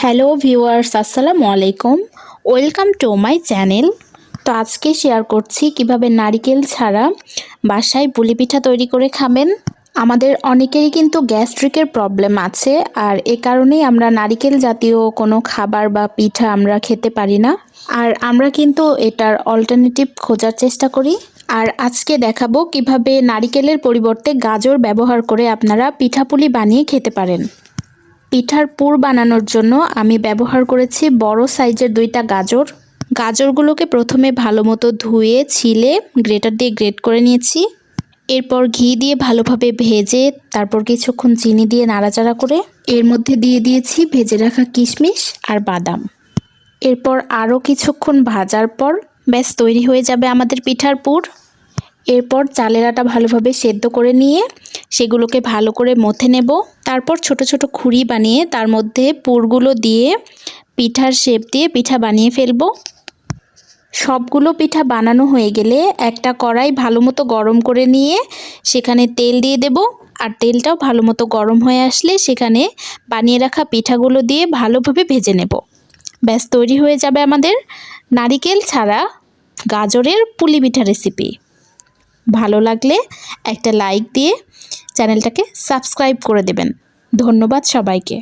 Hello viewers, আসসালামু আলাইকুম। Welcome to my channel. তো আজকে শেয়ার করছি কিভাবে নারিকেল ছাড়া বাসায় পুলি পিঠা তৈরি করে খাবেন। আমাদের অনেকেরই কিন্তু গ্যাস্ট্রিকের প্রবলেম আছে, আর এ কারণেই আমরা নারিকেল জাতীয় কোনো খাবার বা পিঠা আমরা খেতে পারি না। আর আমরা কিন্তু এটার অল্টারনেটিভ খোঁজার চেষ্টা করি। আর আজকে দেখাবো কিভাবে নারিকেলের পরিবর্তে গাজর ব্যবহার করে আপনারা পিঠাপুলি বানিয়ে খেতে পারেন। পিঠার পুর বানানোর জন্য আমি ব্যবহার করেছি বড় সাইজের 2টা গাজর। গাজরগুলোকে প্রথমে ভালো মতো ধুয়ে ছিলে গ্রেটার দিয়ে গ্রেট করে নিয়েছি। এরপর ঘি দিয়ে ভালোভাবে ভেজে তারপর কিছুক্ষণ চিনি দিয়ে নাড়াচাড়া করে এর মধ্যে দিয়ে দিয়েছি ভেজে রাখা কিশমিশ আর বাদাম। এরপর আরও কিছুক্ষণ ভাজার পর ব্যাস তৈরি হয়ে যাবে আমাদের পিঠার পুর। এরপর চালের আটা ভালোভাবে সেদ্ধ করে নিয়ে সেগুলোকে ভালো করে মথে নেব। তারপর ছোট ছোট খুঁড়ি বানিয়ে তার মধ্যে পুরগুলো দিয়ে পিঠার শেপ দিয়ে পিঠা বানিয়ে ফেলব। সবগুলো পিঠা বানানো হয়ে গেলে একটা কড়াই ভালো মতো গরম করে নিয়ে সেখানে তেল দিয়ে দেব। আর তেলটাও ভালো মতো গরম হয়ে আসলে সেখানে বানিয়ে রাখা পিঠাগুলো দিয়ে ভালোভাবে ভেজে নেব। ব্যাস তৈরি হয়ে যাবে আমাদের নারিকেল ছাড়া গাজরের পুলি পিঠা রেসিপি। ভালো লাগলে একটা লাইক দিয়ে চ্যানেলটাকে সাবস্ক্রাইব করে দেবেন। ধন্যবাদ সবাইকে।